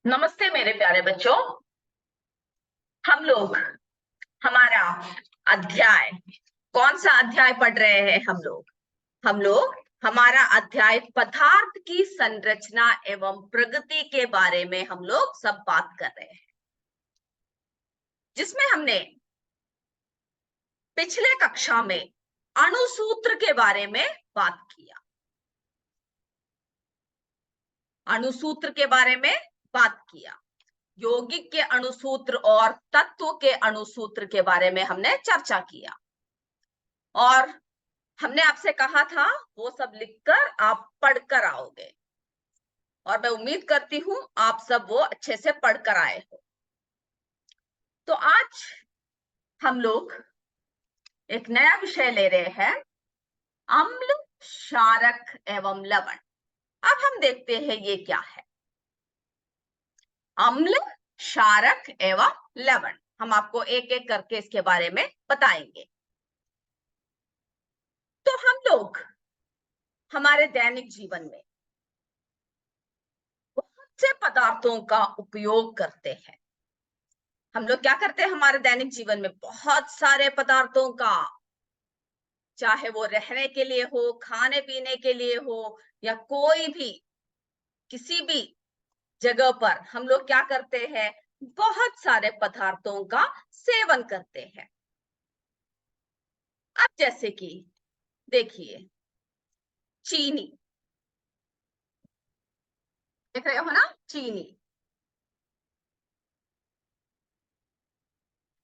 नमस्ते मेरे प्यारे बच्चों। हम लोग हमारा अध्याय कौन सा अध्याय पढ़ रहे हैं? हम लोग हमारा अध्याय पदार्थ की संरचना एवं प्रगति के बारे में हम लोग सब बात कर रहे हैं, जिसमें हमने पिछले कक्षा में अणुसूत्र के बारे में बात किया। अणुसूत्र के बारे में बात किया, यौगिक के अणुसूत्र और तत्व के अणुसूत्र के बारे में हमने चर्चा किया और हमने आपसे कहा था वो सब लिखकर आप पढ़कर आओगे और मैं उम्मीद करती हूं आप सब वो अच्छे से पढ़कर आए हो। तो आज हम लोग एक नया विषय ले रहे हैं, अम्ल, क्षारक एवं लवण। अब हम देखते हैं ये क्या है। अम्ल, क्षारक एवं लवण हम आपको एक एक करके इसके बारे में बताएंगे। तो हम लोग हमारे दैनिक जीवन में बहुत से पदार्थों का उपयोग करते हैं। हम लोग क्या करते हैं हमारे दैनिक जीवन में? बहुत सारे पदार्थों का, चाहे वो रहने के लिए हो, खाने पीने के लिए हो, या कोई भी किसी भी जगह पर हम लोग क्या करते हैं, बहुत सारे पदार्थों का सेवन करते हैं। अब जैसे कि देखिए, चीनी देख रहे हो ना, चीनी।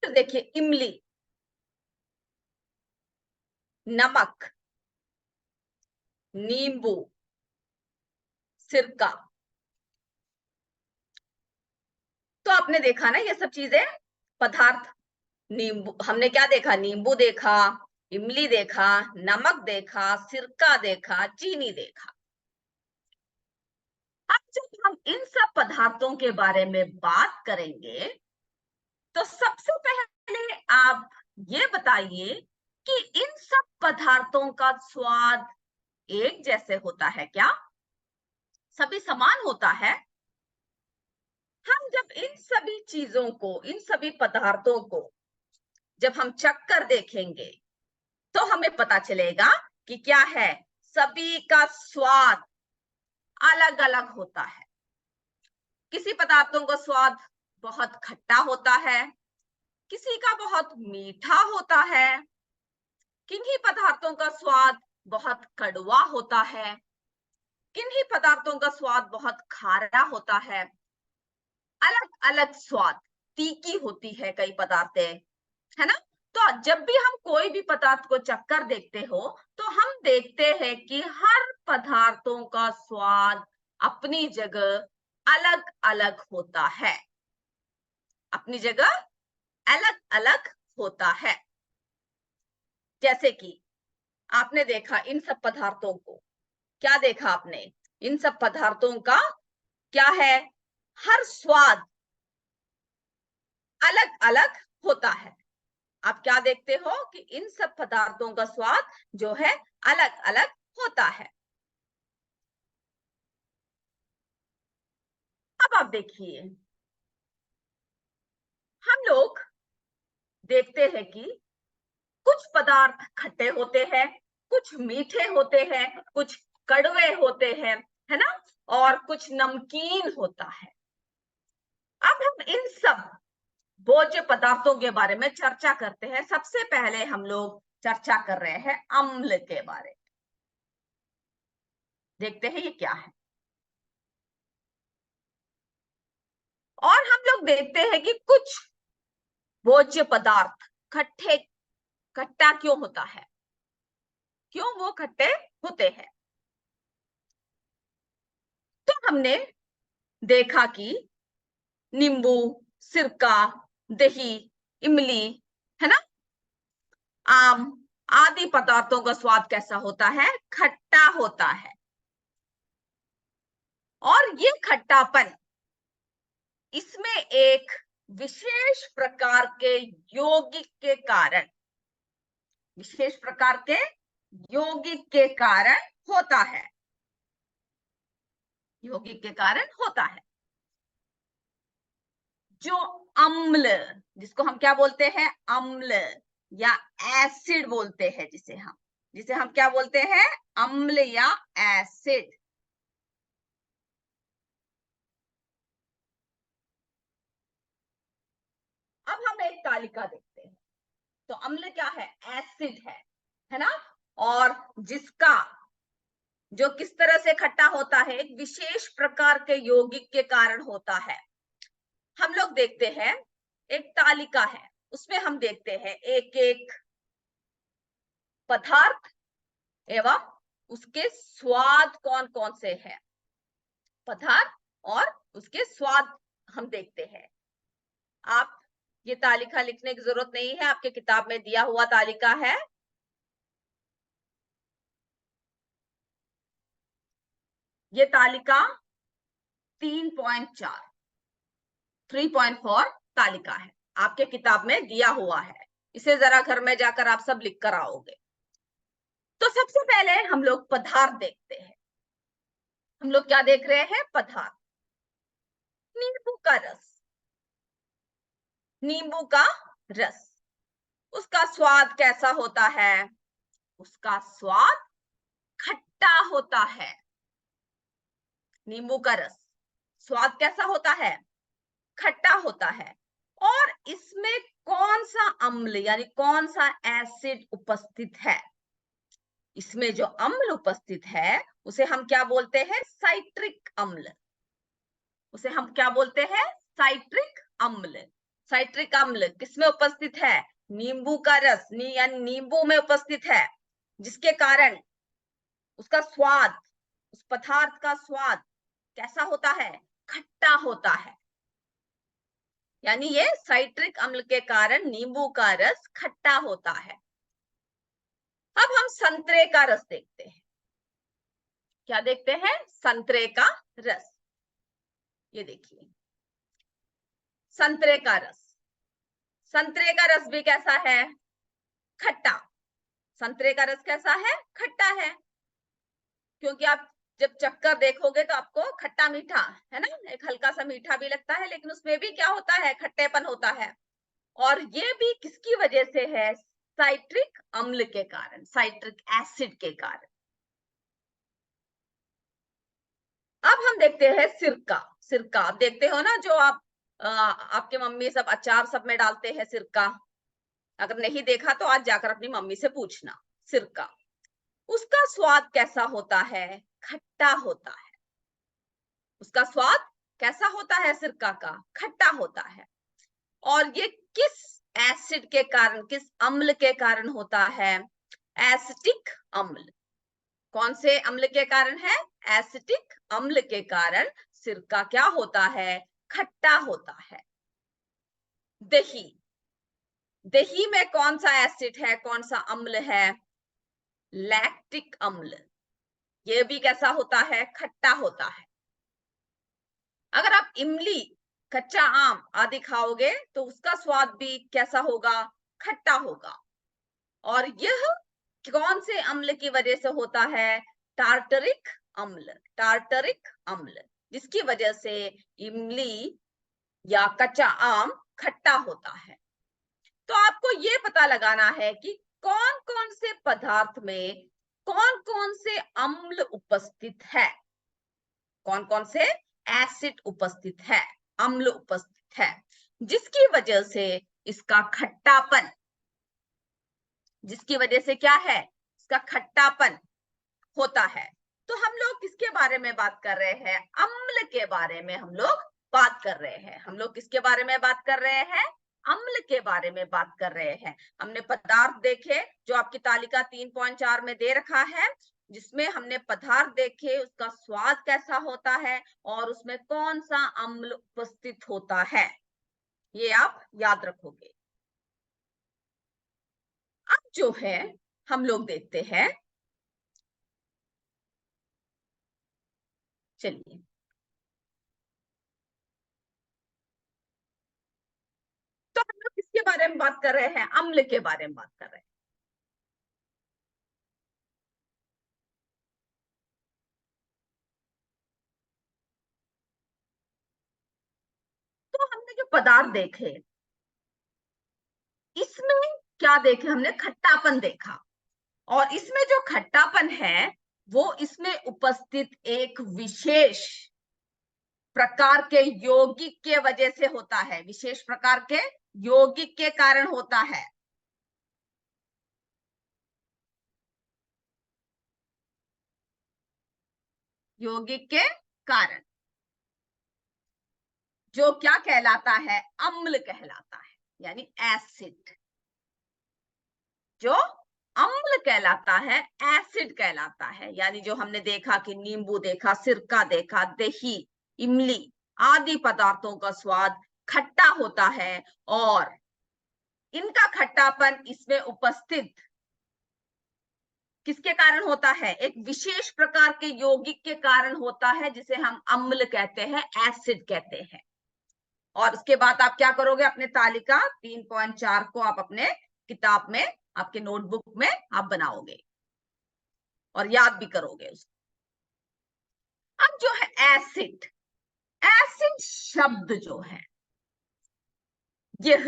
तो देखिए, इमली, नमक, नींबू, सिरका। तो आपने देखा ना ये सब चीजें, पदार्थ। नींबू, हमने क्या देखा? नींबू देखा, इमली देखा, नमक देखा, सिरका देखा, चीनी देखा। अब जब हम इन सब पदार्थों के बारे में बात करेंगे तो सबसे पहले आप ये बताइए कि इन सब पदार्थों का स्वाद एक जैसे होता है क्या? सभी समान होता है? हम जब इन सभी चीजों को, इन सभी पदार्थों को जब हम चख कर देखेंगे तो हमें पता चलेगा कि क्या है, सभी का स्वाद अलग अलग होता है। किसी पदार्थों का स्वाद बहुत खट्टा होता है, किसी का बहुत मीठा होता है, किन्हीं पदार्थों का स्वाद बहुत कड़वा होता है, किन्हीं पदार्थों का स्वाद बहुत खारा होता है। अलग अलग स्वाद, तीखी होती है कई पदार्थें, है ना? तो जब भी हम कोई भी पदार्थ को चखकर देखते हो तो हम देखते हैं कि हर पदार्थों का स्वाद अपनी जगह अलग अलग होता है, अपनी जगह अलग अलग होता है। जैसे कि आपने देखा इन सब पदार्थों को, क्या देखा आपने? इन सब पदार्थों का क्या है, हर स्वाद अलग अलग होता है। आप क्या देखते हो कि इन सब पदार्थों का स्वाद जो है अलग अलग होता है। अब आप देखिए, हम लोग देखते हैं कि कुछ पदार्थ खट्टे होते हैं, कुछ मीठे होते हैं, कुछ कड़वे होते हैं, है ना? और कुछ नमकीन होता है। अब हम इन सब भोज्य पदार्थों के बारे में चर्चा करते हैं। सबसे पहले हम लोग चर्चा कर रहे हैं अम्ल के बारे में। देखते हैं ये क्या है। और हम लोग देखते हैं कि कुछ भोज्य पदार्थ खट्टे, खट्टा क्यों होता है, क्यों वो खट्टे होते हैं? तो हमने देखा कि नींबू, सिरका, दही, इमली, है ना, आम आदि पदार्थों का स्वाद कैसा होता है? खट्टा होता है। और ये खट्टापन, इसमें एक विशेष प्रकार के यौगिक के कारण, विशेष प्रकार के यौगिक के कारण होता है, यौगिक के कारण होता है। जो अम्ल, जिसको हम क्या बोलते हैं, अम्ल या एसिड बोलते हैं, जिसे हम क्या बोलते हैं, अम्ल या एसिड। अब हम एक तालिका देखते हैं। तो अम्ल क्या है, एसिड है ना, और जिसका जो किस तरह से खट्टा होता है, एक विशेष प्रकार के यौगिक के कारण होता है। हम लोग देखते हैं, एक तालिका है, उसमें हम देखते हैं एक एक पदार्थ एवं उसके स्वाद कौन कौन से हैं, पदार्थ और उसके स्वाद हम देखते हैं। आप ये तालिका लिखने की जरूरत नहीं है, आपके किताब में दिया हुआ तालिका है। ये तालिका 3.4 3.4 तालिका है, आपके किताब में दिया हुआ है। इसे जरा घर में जाकर आप सब लिख कर आओगे। तो सबसे पहले हम लोग पदार्थ देखते हैं। हम लोग क्या देख रहे हैं, पदार्थ। नींबू का रस, नींबू का रस, उसका स्वाद कैसा होता है, उसका स्वाद खट्टा होता है। नींबू का रस स्वाद कैसा होता है, खट्टा होता है। और इसमें कौन सा अम्ल यानी कौन सा एसिड उपस्थित है, इसमें जो अम्ल उपस्थित है उसे हम क्या बोलते हैं, साइट्रिक अम्ल। उसे हम क्या बोलते हैं, साइट्रिक अम्ल। साइट्रिक अम्ल किसमें उपस्थित है, नींबू का रस यानी नींबू में उपस्थित है, जिसके कारण उसका स्वाद, उस पदार्थ का स्वाद कैसा होता है, खट्टा होता है। यानी ये साइट्रिक अम्ल के कारण नींबू का रस खट्टा होता है। अब हम संतरे का रस देखते हैं। क्या देखते हैं, संतरे का रस। ये देखिए, संतरे का रस, संतरे का रस भी कैसा है, खट्टा। संतरे का रस कैसा है, खट्टा है, क्योंकि आप जब चक्कर देखोगे तो आपको खट्टा मीठा है ना, एक हल्का सा मीठा भी लगता है, लेकिन उसमें भी क्या होता है, खट्टेपन होता है। और ये भी किसकी वजह से है, साइट्रिक अम्ल के कारण, साइट्रिक एसिड के कारण। अब हम देखते हैं सिरका। सिरका आप देखते हो ना, जो आप आपके मम्मी सब अचार सब में डालते हैं सिरका। अगर नहीं देखा तो आज जाकर अपनी मम्मी से पूछना। सिरका, उसका स्वाद कैसा होता है, खट्टा होता है। उसका स्वाद कैसा होता है, सिरका का खट्टा होता है। और ये किस एसिड के कारण, किस अम्ल के कारण होता है, एसिटिक अम्ल। कौन से अम्ल के कारण है, एसिटिक अम्ल के कारण सिरका क्या होता है, खट्टा होता है। दही, दही में कौन सा एसिड है, कौन सा अम्ल है, लैक्टिक अम्ल। ये भी कैसा होता है, खट्टा होता है। अगर आप इमली, कच्चा आम आदि खाओगे तो उसका स्वाद भी कैसा होगा, खट्टा होगा। और यह कौन से अम्ल की वजह से होता है, टार्टरिक अम्ल। टार्टरिक अम्ल, जिसकी वजह से इमली या कच्चा आम खट्टा होता है। तो आपको ये पता लगाना है कि कौन कौन से पदार्थ में कौन कौन से अम्ल उपस्थित है, कौन कौन से एसिड उपस्थित है, अम्ल उपस्थित है, जिसकी वजह से इसका खट्टापन, जिसकी वजह से क्या है, इसका खट्टापन होता है। तो हम लोग किसके बारे में बात कर रहे हैं, अम्ल के बारे में हम लोग बात कर रहे हैं। हम लोग किसके बारे में बात कर रहे हैं, अम्ल के बारे में बात कर रहे हैं। हमने पदार्थ देखे, जो आपकी तालिका 3.4 में दे रखा है, जिसमें हमने पदार्थ देखे, उसका स्वाद कैसा होता है और उसमें कौन सा अम्ल उपस्थित होता है, ये आप याद रखोगे। अब जो है हम लोग देखते हैं, चलिए तो हम लोग किसके बारे में बात कर रहे हैं, अम्ल के बारे में बात कर रहे हैं। तो हमने हमने जो पदार्थ देखे, इसमें क्या देखे हमने? खट्टापन देखा। और इसमें जो खट्टापन है वो इसमें उपस्थित एक विशेष प्रकार के यौगिक के वजह से होता है, विशेष प्रकार के यौगिक के कारण होता है। यौगिक के कारण, जो क्या कहलाता है? अम्ल कहलाता है, यानी एसिड। जो अम्ल कहलाता है, एसिड कहलाता है। यानी जो हमने देखा कि नींबू देखा, सिरका देखा, दही, इमली आदि पदार्थों का स्वाद खट्टा होता है, और इनका खट्टापन इसमें उपस्थित किसके कारण होता है? एक विशेष प्रकार के यौगिक के कारण होता है, जिसे हम अम्ल कहते हैं, एसिड कहते हैं। और उसके बाद आप क्या करोगे? अपने तालिका 3.4 को आप अपने किताब में, आपके नोटबुक में आप बनाओगे और याद भी करोगे उसको। अब जो है एसिड, एसिड शब्द जो है यह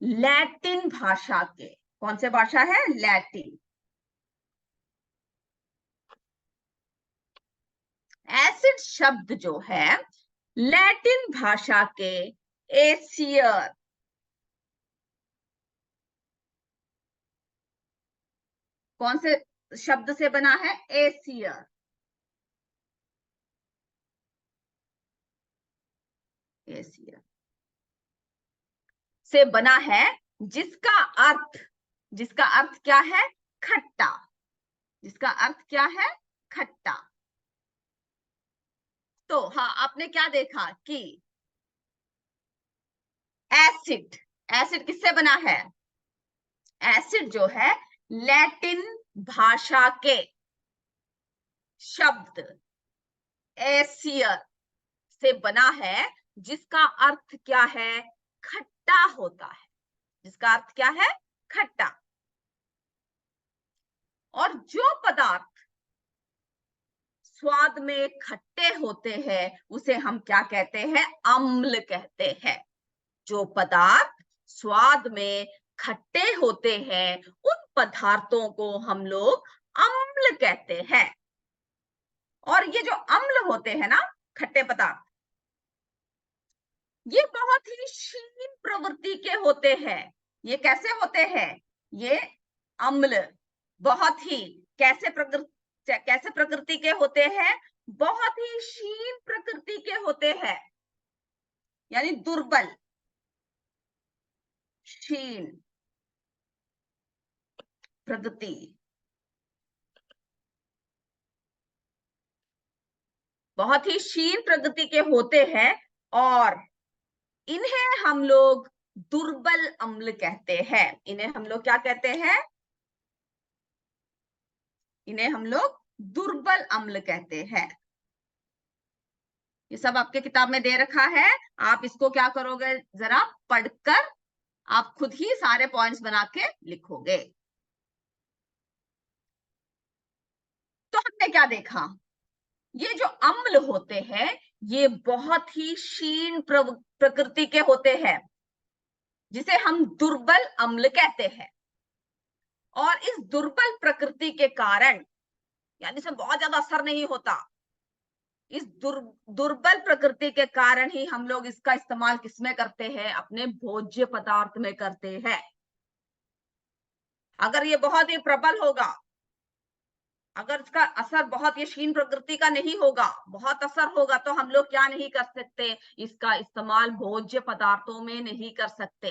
लैटिन भाषा के, कौन से भाषा है? लैटिन। एसिड शब्द जो है लैटिन भाषा के एसियर, कौन से शब्द से बना है? एसियर। एसियर से बना है, जिसका अर्थ, जिसका अर्थ क्या है? खट्टा। जिसका अर्थ क्या है? खट्टा। तो हाँ, आपने क्या देखा कि एसिड, एसिड किससे बना है? एसिड जो है लैटिन भाषा के शब्द एसियर से बना है, जिसका अर्थ क्या है? खट्टा होता है। जिसका अर्थ क्या है? खट्टा। और जो पदार्थ स्वाद में खट्टे होते हैं उसे हम क्या कहते हैं? अम्ल कहते हैं। जो पदार्थ स्वाद में खट्टे होते हैं उन पदार्थों को हम लोग अम्ल कहते हैं। और ये जो अम्ल होते हैं ना, खट्टे पदार्थ, ये बहुत ही क्षीण प्रवृत्ति के होते हैं। ये कैसे होते हैं? ये अम्ल बहुत ही कैसे प्रकृति के होते हैं? बहुत ही क्षीण प्रकृति के होते हैं, यानी दुर्बल, क्षीण प्रकृति, बहुत ही क्षीण प्रकृति के होते हैं। और इन्हें हम लोग दुर्बल अम्ल कहते हैं। इन्हें हम लोग क्या कहते हैं? इन्हें हम लोग दुर्बल अम्ल कहते हैं। ये सब आपके किताब में दे रखा है, आप इसको क्या करोगे? जरा पढ़कर आप खुद ही सारे पॉइंट्स बना के लिखोगे। तो हमने क्या देखा? ये जो अम्ल होते हैं ये बहुत ही क्षीण प्रकृति के होते हैं, जिसे हम दुर्बल अम्ल कहते हैं। और इस दुर्बल प्रकृति के कारण, यानी इसमें बहुत ज्यादा असर नहीं होता, इस दुर्बल प्रकृति के कारण ही हम लोग इसका इस्तेमाल किसमें करते हैं? अपने भोज्य पदार्थ में करते हैं। अगर ये बहुत ही प्रबल होगा, अगर इसका असर बहुत ही क्षीण प्रकृति का नहीं होगा, बहुत असर होगा, तो हम लोग क्या नहीं कर सकते? इसका इस्तेमाल भोज्य पदार्थों में नहीं कर सकते।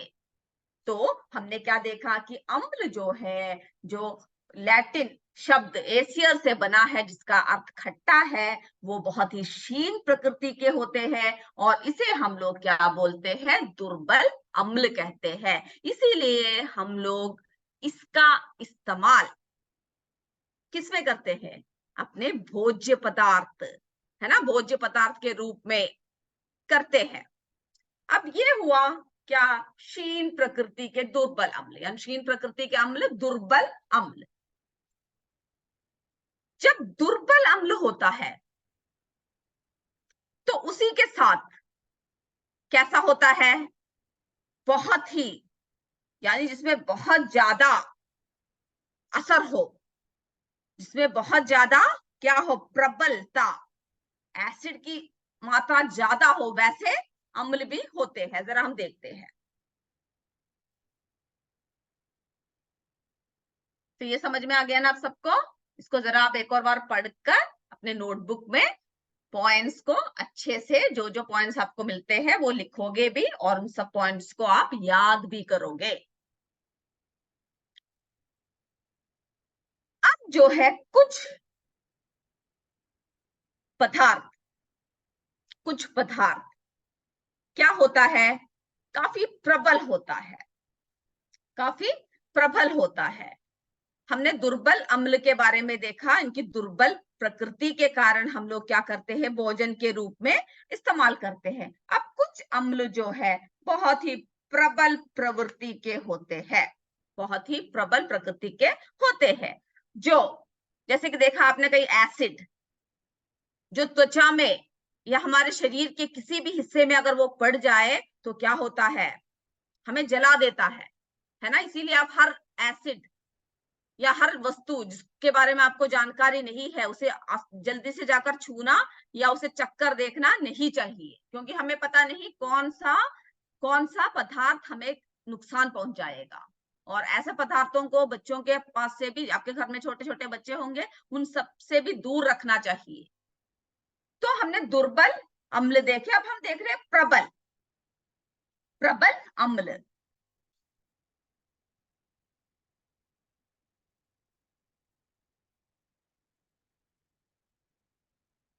तो हमने क्या देखा कि अम्ल जो है, जो लैटिन शब्द एसियर से बना है, जिसका अर्थ खट्टा है, वो बहुत ही क्षीण प्रकृति के होते हैं, और इसे हम लोग क्या बोलते हैं? दुर्बल अम्ल कहते हैं। इसीलिए हम लोग इसका इस्तेमाल किसमें करते हैं? अपने भोज्य पदार्थ, है ना, भोज्य पदार्थ के रूप में करते हैं। अब ये हुआ क्या? क्षीण प्रकृति के दुर्बल अम्ल, यानी क्षीण प्रकृति के अम्ल दुर्बल अम्ल। जब दुर्बल अम्ल होता है तो उसी के साथ कैसा होता है? बहुत ही, यानी जिसमें बहुत ज्यादा असर हो, जिसमें बहुत ज्यादा क्या हो, प्रबलता, एसिड की मात्रा ज्यादा हो, वैसे अम्ल भी होते हैं। जरा हम देखते हैं। तो ये समझ में आ गया ना आप सबको? इसको जरा आप एक और बार पढ़कर अपने नोटबुक में पॉइंट्स को अच्छे से, जो जो पॉइंट्स आपको मिलते हैं वो लिखोगे भी, और उन सब पॉइंट्स को आप याद भी करोगे। अब जो है पदार्थ कुछ पदार्थ क्या होता है, काफी प्रबल होता है, काफी प्रबल होता है। हमने दुर्बल अम्ल के बारे में देखा। इनकी दुर्बल प्रकृति के कारण हम लोग क्या करते हैं, भोजन के रूप में इस्तेमाल करते हैं। अब कुछ अम्ल जो है बहुत ही प्रबल प्रवृत्ति के होते हैं, बहुत ही प्रबल प्रकृति के होते हैं। जो जैसे कि देखा आपने, कई एसिड जो त्वचा में या हमारे शरीर के किसी भी हिस्से में अगर वो पड़ जाए तो क्या होता है, हमें जला देता है ना। इसीलिए आप हर एसिड या हर वस्तु जिसके बारे में आपको जानकारी नहीं है, उसे जल्दी से जाकर छूना या उसे चक्कर देखना नहीं चाहिए, क्योंकि हमें पता नहीं कौन सा पदार्थ हमें नुकसान पहुंचाएगा। और ऐसे पदार्थों को बच्चों के पास से भी, आपके घर में छोटे छोटे बच्चे होंगे, उन सब से भी दूर रखना चाहिए। तो हमने दुर्बल अम्ल देखे, अब हम देख रहे हैं प्रबल प्रबल अम्ल।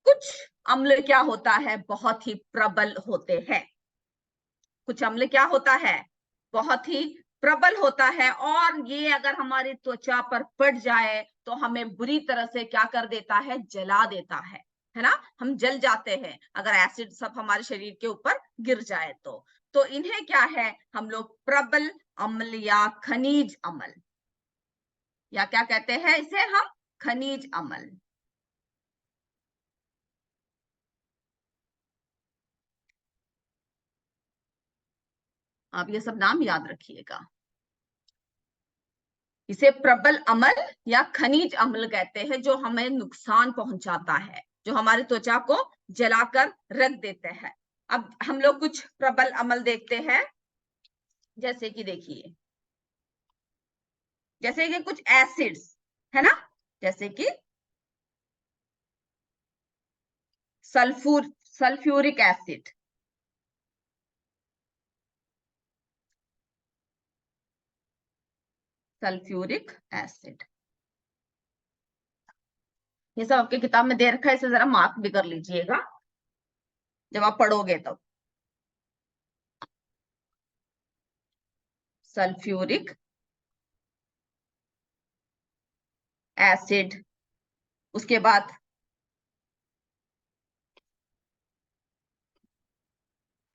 कुछ अम्ल क्या होता है, बहुत ही प्रबल होते हैं। कुछ अम्ल क्या होता है, बहुत ही प्रबल होता है, और ये अगर हमारी त्वचा पर पड़ जाए तो हमें बुरी तरह से क्या कर देता है, जला देता है ना। हम जल जाते हैं अगर एसिड सब हमारे शरीर के ऊपर गिर जाए तो इन्हें क्या है, हम लोग प्रबल अम्ल या खनिज अम्ल, या क्या कहते हैं इसे हम, खनिज अम्ल। आप ये सब नाम याद रखिएगा। इसे प्रबल अम्ल या खनिज अम्ल कहते हैं, जो हमें नुकसान पहुंचाता है, जो हमारी त्वचा को जलाकर रख देते हैं। अब हम लोग कुछ प्रबल अम्ल देखते हैं। जैसे कि देखिए, जैसे कि कुछ एसिड्स है ना, जैसे कि सल्फ्यूरिक एसिड, सल्फ्यूरिक एसिड, ये सब आपके किताब में दे रखा है, इसे जरा मार्क भी कर लीजिएगा जब आप पढ़ोगे तब। सल्फ्यूरिक एसिड, उसके बाद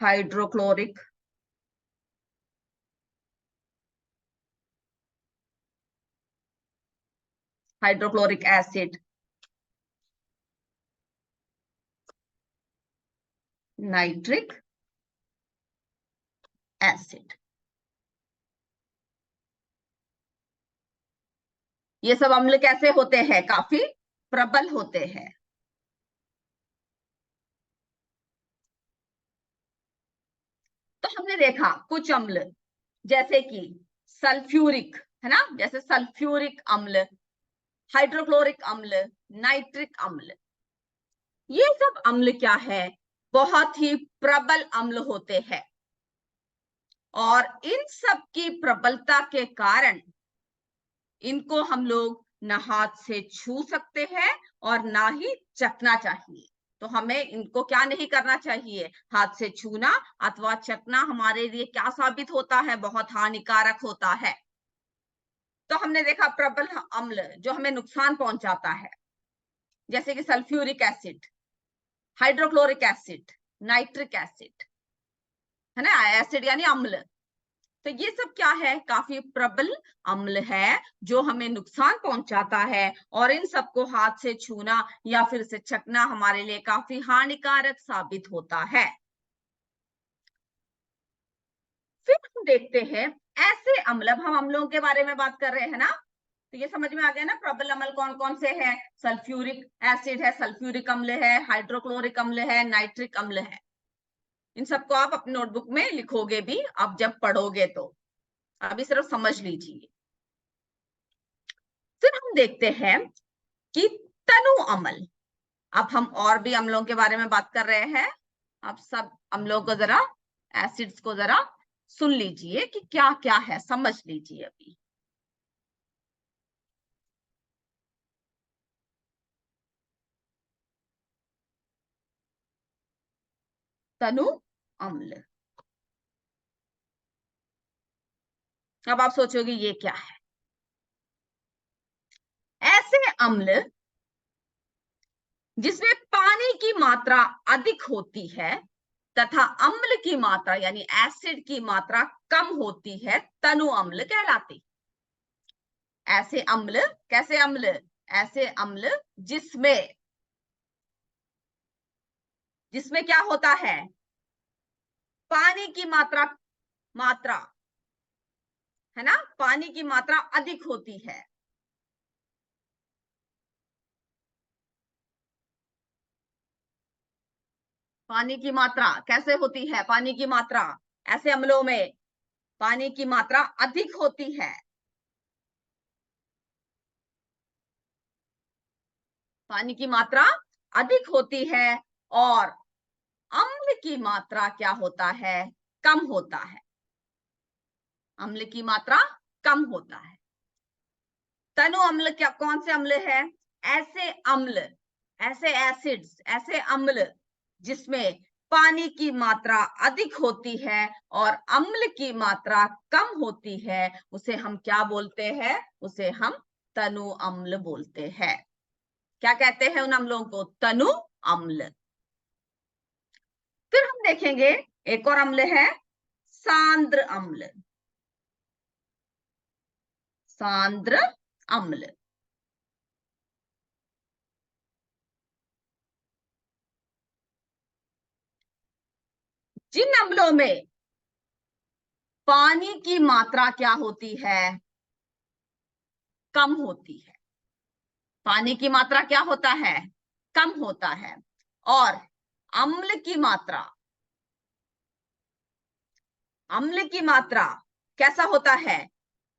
hydrochloric hydrochloric acid, nitric acid, ये सब अम्ल कैसे होते हैं, काफी प्रबल होते हैं। तो हमने देखा कुछ अम्ल, जैसे कि सल्फ्यूरिक है ना, जैसे सल्फ्यूरिक अम्ल, हाइड्रोक्लोरिक अम्ल, नाइट्रिक अम्ल, ये सब अम्ल क्या है, बहुत ही प्रबल अम्ल होते हैं। और इन सब की प्रबलता के कारण इनको हम लोग ना हाथ से छू सकते हैं और ना ही चखना चाहिए। तो हमें इनको क्या नहीं करना चाहिए, हाथ से छूना अथवा चखना हमारे लिए क्या साबित होता है, बहुत हानिकारक होता है। तो हमने देखा प्रबल अम्ल जो हमें नुकसान पहुंचाता है, जैसे कि sulphuric acid, hydrochloric acid, nitric acid, है ना, एसिड यानी अम्ल। तो ये सब क्या है, काफी प्रबल अम्ल है जो हमें नुकसान पहुंचाता है, और इन सबको हाथ से छूना या फिर से चखना हमारे लिए काफी हानिकारक साबित होता है। फिर हम देखते हैं ऐसे अम्ल, अब हम अम्लों के बारे में बात कर रहे हैं ना, तो ये समझ में आ गया ना प्रबल अम्ल कौन कौन से हैं। सल्फ्यूरिक एसिड है, सल्फ्यूरिक अम्ल है, हाइड्रोक्लोरिक अम्ल है, नाइट्रिक अम्ल है। इन सबको आप अपनी नोटबुक में लिखोगे भी आप जब पढ़ोगे तो, अभी सिर्फ समझ लीजिए। फिर हम देखते हैं कि तनु अम्ल, अब हम और भी अम्लों के बारे में बात कर रहे हैं। आप सब अम्लों को जरा, एसिड्स को जरा सुन लीजिए कि क्या क्या है, समझ लीजिए अभी। तनु अम्ल, अब आप सोचोगे ये क्या है। ऐसे अम्ल जिसमें पानी की मात्रा अधिक होती है तथा अम्ल की मात्रा यानी एसिड की मात्रा कम होती है, तनु अम्ल कहलाती। ऐसे अम्ल, कैसे अम्ल, ऐसे अम्ल जिसमें जिसमें क्या होता है, पानी की मात्रा मात्रा है ना, पानी की मात्रा अधिक होती है। पानी की मात्रा कैसे होती है, पानी की मात्रा ऐसे अम्लों में पानी की मात्रा अधिक होती है। पानी की मात्रा अधिक होती है और अम्ल की मात्रा क्या होता है, कम होता है। अम्ल की मात्रा कम होता है। तनु अम्ल क्या, कौन से अम्ल है, ऐसे अम्ल, ऐसे एसिड्स, ऐसे अम्ल जिसमें पानी की मात्रा अधिक होती है और अम्ल की मात्रा कम होती है, उसे हम क्या बोलते हैं, उसे हम तनु अम्ल बोलते हैं। क्या कहते हैं उन अम्लों को, तनु अम्ल। फिर हम देखेंगे एक और अम्ल है सांद्र अम्ल। सांद्र अम्ल, जिन अम्लों में पानी की मात्रा क्या होती है, कम होती है। पानी की मात्रा क्या होता है, कम होता है। और अम्ल की मात्रा, अम्ल की मात्रा कैसा होता है,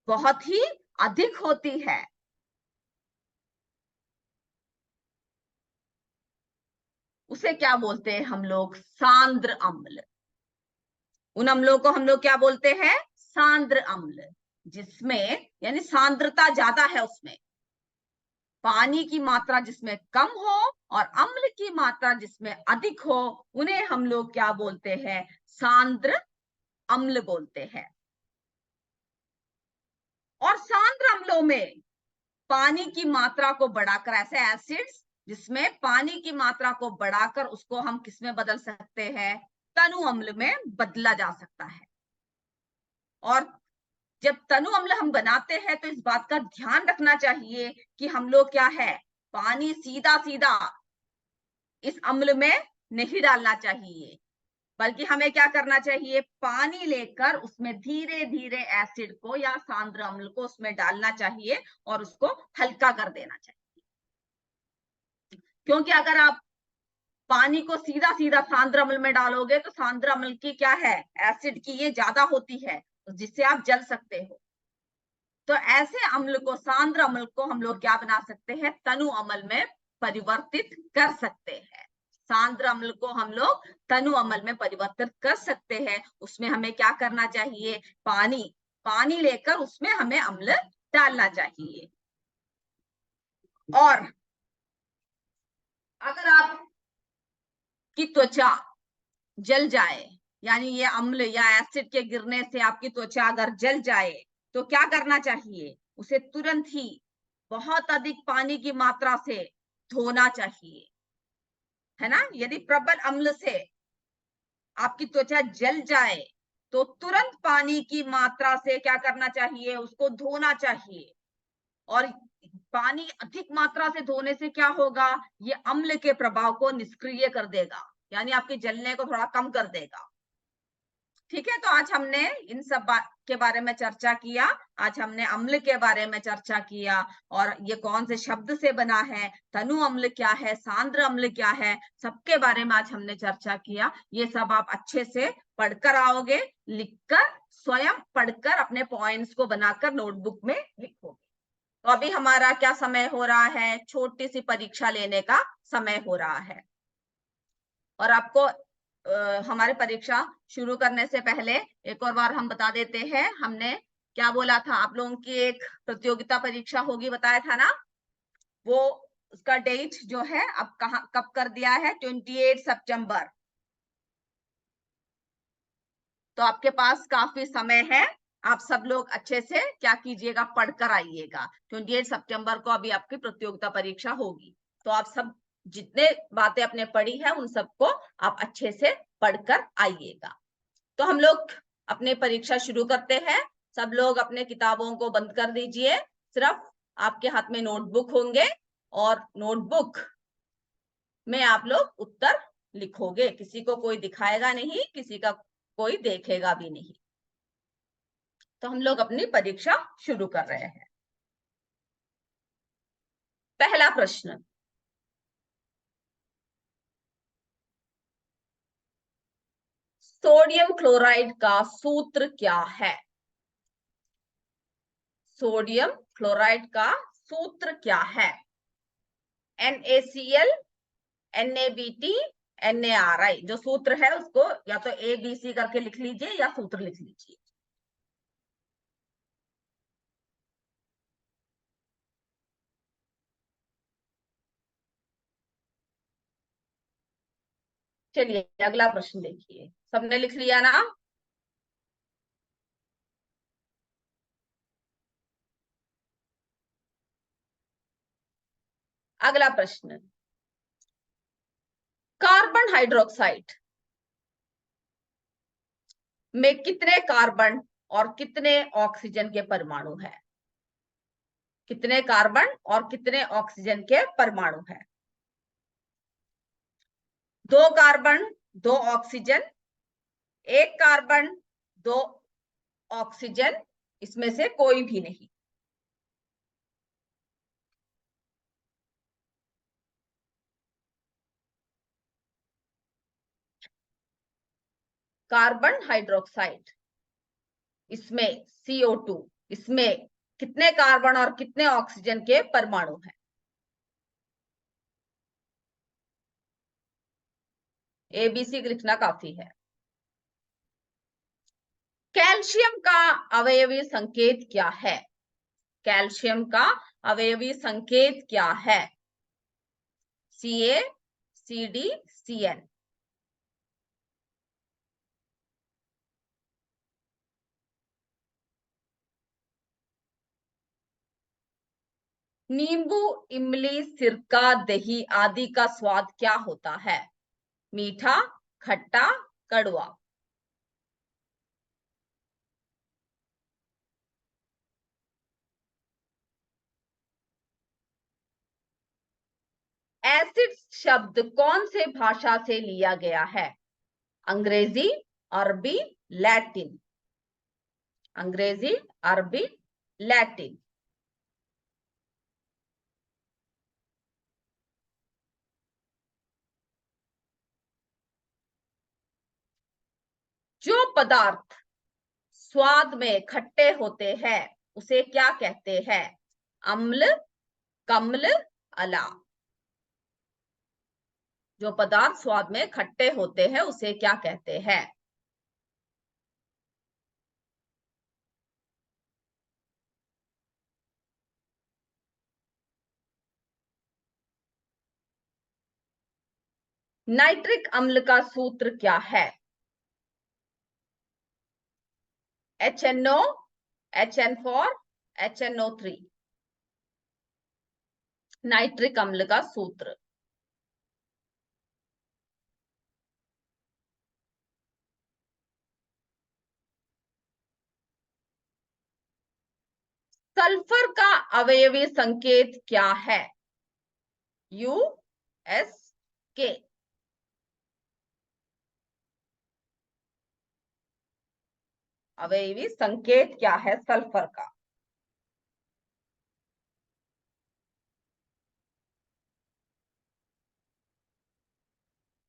बहुत ही अधिक होती है। उसे क्या बोलते हैं हम लोग, सांद्र अम्ल। उन अम्लों को हम लोग क्या बोलते हैं, सांद्र अम्ल, जिसमें यानी सांद्रता ज्यादा है, उसमें पानी की मात्रा जिसमें कम हो और अम्ल की मात्रा जिसमें अधिक हो, उन्हें हम लोग क्या बोलते हैं, सांद्र अम्ल बोलते हैं। और सांद्र अम्लों में पानी की मात्रा को बढ़ाकर, ऐसे एसिड्स जिसमें पानी की मात्रा को बढ़ाकर उसको हम किसमें बदल सकते हैं, तनु अम्ल में बदला जा सकता है। और जब तनु अम्ल हम बनाते हैं तो इस बात का ध्यान रखना चाहिए कि हम लोग क्या है, पानी सीधा सीधा इस अम्ल में नहीं डालना चाहिए, बल्कि हमें क्या करना चाहिए, पानी लेकर उसमें धीरे धीरे एसिड को या सांद्र अम्ल को उसमें डालना चाहिए और उसको हल्का कर देना चाहिए। क्योंकि अगर आप पानी को सीधा सीधा सांद्र अम्ल में डालोगे तो सांद्र अम्ल की क्या है, एसिड की ये ज्यादा होती है, जिससे आप जल सकते हो। तो ऐसे अम्ल को, सांद्र अम्ल को हम लोग क्या बना सकते हैं, तनु अम्ल में परिवर्तित कर सकते हैं। सांद्र अम्ल को हम लोग तनु अम्ल में परिवर्तित कर सकते हैं। उसमें हमें क्या करना चाहिए, पानी, पानी लेकर उसमें हमें अम्ल डालना चाहिए। और अगर आप की त्वचा जल जाए, यानी ये अम्ल या एसिड के गिरने से आपकी त्वचा अगर जल जाए, तो क्या करना चाहिए, उसे तुरंत ही बहुत अधिक पानी की मात्रा से धोना चाहिए, है ना। यदि प्रबल अम्ल से आपकी त्वचा जल जाए तो तुरंत पानी की मात्रा से क्या करना चाहिए, उसको धोना चाहिए। और पानी अधिक मात्रा से धोने से क्या होगा, ये अम्ल के प्रभाव को निष्क्रिय कर देगा, यानी आपके जलने को थोड़ा कम कर देगा। ठीक है, तो आज हमने इन सब के बारे में चर्चा किया। आज हमने अम्ल के बारे में चर्चा किया, और ये कौन से शब्द से बना है, तनु अम्ल क्या है, सांद्र अम्ल क्या है, सबके बारे में आज हमने चर्चा किया। ये सब आप अच्छे से पढ़कर आओगे, लिखकर, स्वयं पढ़कर अपने पॉइंट्स को बनाकर नोटबुक में लिखोगे। तो अभी हमारा क्या समय हो रहा है, छोटी सी परीक्षा लेने का समय हो रहा है। और आपको हमारे परीक्षा शुरू करने से पहले एक और बार हम बता देते हैं, हमने क्या बोला था, आप लोगों की एक प्रतियोगिता परीक्षा होगी बताया था ना, वो उसका डेट जो है अब कब कर दिया है, 28 सितंबर। तो आपके पास काफी समय है, आप सब लोग अच्छे से क्या कीजिएगा, पढ़कर आइएगा। 28 सितंबर को अभी आपकी प्रतियोगिता परीक्षा होगी, तो आप सब जितने बातें आपने पढ़ी है उन सबको आप अच्छे से पढ़कर आइएगा। तो हम लोग अपने परीक्षा शुरू करते हैं। सब लोग अपने किताबों को बंद कर दीजिए, सिर्फ आपके हाथ में नोटबुक होंगे, और नोटबुक में आप लोग उत्तर लिखोगे। किसी को कोई दिखाएगा नहीं, किसी का कोई देखेगा भी नहीं। तो हम लोग अपनी परीक्षा शुरू कर रहे हैं। पहला प्रश्न, सोडियम क्लोराइड का सूत्र क्या है? सोडियम क्लोराइड का सूत्र क्या है? NaCl, NaBt, NaRi। जो सूत्र है उसको या तो ABC करके लिख लीजिए या सूत्र लिख लीजिए। चलिए अगला प्रश्न देखिए, सबने लिख लिया ना? अगला प्रश्न, कार्बन हाइड्रोक्साइड में कितने कार्बन और कितने ऑक्सीजन के परमाणु हैं? कितने कार्बन और कितने ऑक्सीजन के परमाणु हैं? 2 कार्बन, 2 ऑक्सीजन, 1 कार्बन, 2 ऑक्सीजन, इसमें से कोई भी नहीं। कार्बन हाइड्रोक्साइड, इसमें CO2, इसमें कितने कार्बन और कितने ऑक्सीजन के परमाणु हैं? ABC लिखना काफी है। कैल्शियम का अवयवी संकेत क्या है? कैल्शियम का अवयवी संकेत क्या है? Ca, Cd, Cn। नींबू, इमली, सिरका, दही आदि का स्वाद क्या होता है? मीठा, खट्टा, कड़वा। एसिड शब्द कौन से भाषा से लिया गया है? अंग्रेजी, अरबी, लैटिन। अंग्रेजी, अरबी, लैटिन। जो पदार्थ स्वाद में खट्टे होते हैं उसे क्या कहते हैं? अम्ल, कम्ल, अला। जो पदार्थ स्वाद में खट्टे होते हैं उसे क्या कहते हैं? नाइट्रिक अम्ल का सूत्र क्या है? HNO, HN4, HNO3। नाइट्रिक अम्ल का सूत्र। सल्फर का अवयवी संकेत क्या है? US, K। अवयवी संकेत क्या है सल्फर का?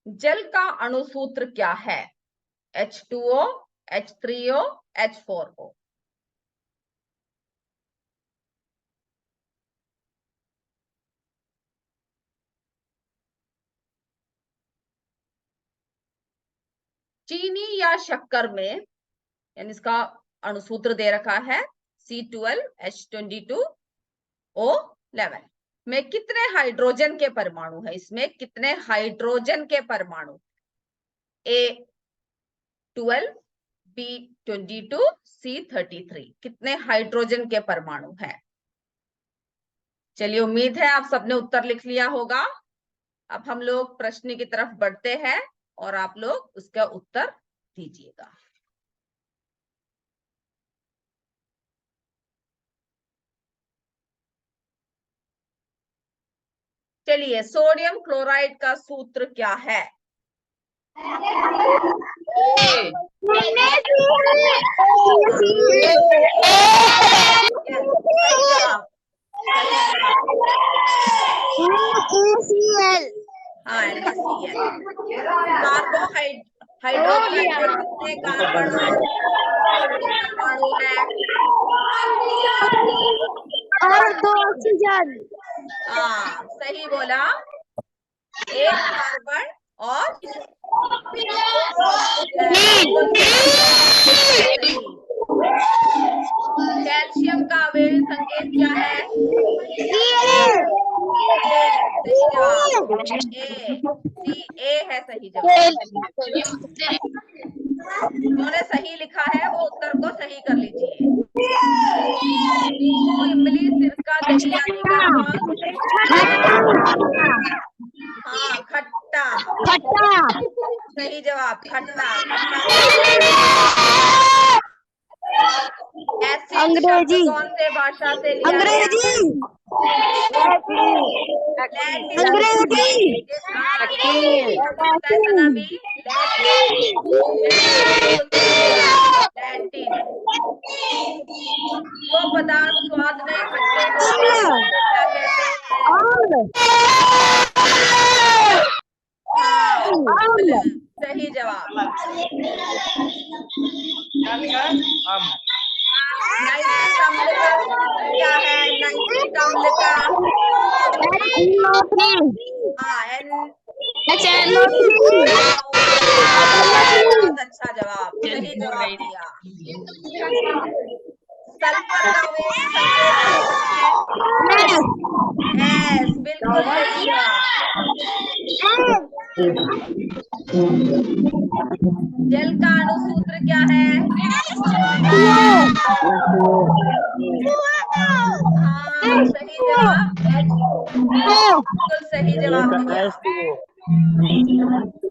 जल का अणुसूत्र क्या है? H2O, H3O, H4O। चीनी या शक्कर में, यानी इसका अणुसूत्र दे रखा है C12H22O11 में कितने हाइड्रोजन के परमाणु है? इसमें कितने हाइड्रोजन के परमाणु? A12, B22, C33। कितने हाइड्रोजन के परमाणु है? चलिए, उम्मीद है आप सबने उत्तर लिख लिया होगा। अब हम लोग प्रश्न की तरफ बढ़ते हैं और आप लोग उसका उत्तर दीजिएगा। चलिए, सोडियम क्लोराइड का सूत्र क्या है? कार्बोहाइड्रोक्साइड में कितने कार्बन परमाणु है? और 2 ऑक्सीजन। हाँ, सही बोला। 1 कार्बन और 2 ऑक्सीजन। कैल्शियम का अवयवी संकेत क्या है? ए है सही जवाब। जिन्होंने सही लिखा है वो उत्तर को सही कर लीजिए। नींबू, इमली, सिरका, दही आदि का स्वाद? हाँ, खट्टा। सही जवाब, खट्टा। एसिड शब्द कौन से भाषा से लिया गया? लैटिन। जो पदार्थ स्वाद में खट्टे होते हैं उसे क्या कहते हैं? हाँ, सही जवाब। नाइट्रिक अम्ल का सूत्र क्या है? नाइट्रिक अम्ल का? बहुत अच्छा जवाब, सही जवाब दिया। सल्फर का अवयवी संकेत है? बिल्कुल सही जवाब। जल का अणुसूत्र क्या है? हाँ, सही जवाब। बिल्कुल सही जवाब दिया।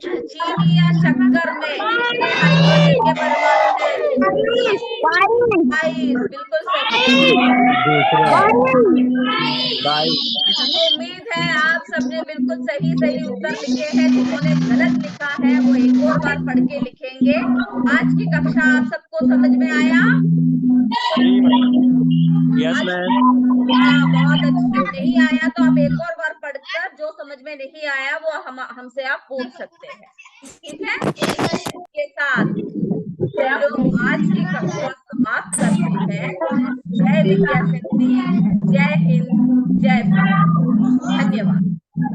चीनी या शक्कर में कितने हाइड्रोजन के परमाणु हैं? 22। बिल्कुल सही। उम्मीद है आप सबने बिल्कुल सही उत्तर लिखे हैं। जिन्होंने गलत लिखा है वो एक और बार पढ़ के लिखेंगे। आज की कक्षा आप सबको समझ में आया? Yes ma'am. हाँ, बहुत अच्छा। नहीं आया तो आप एक और बार पढ़कर जो समझ में नहीं आया वो हमसे आप पूछ सकते हैं, ठीक है? इसके साथ हम लोग आज की कक्षा समाप्त करते हैं। जय विद्या शक्ति, जय हिंद, जय भारत। धन्यवाद।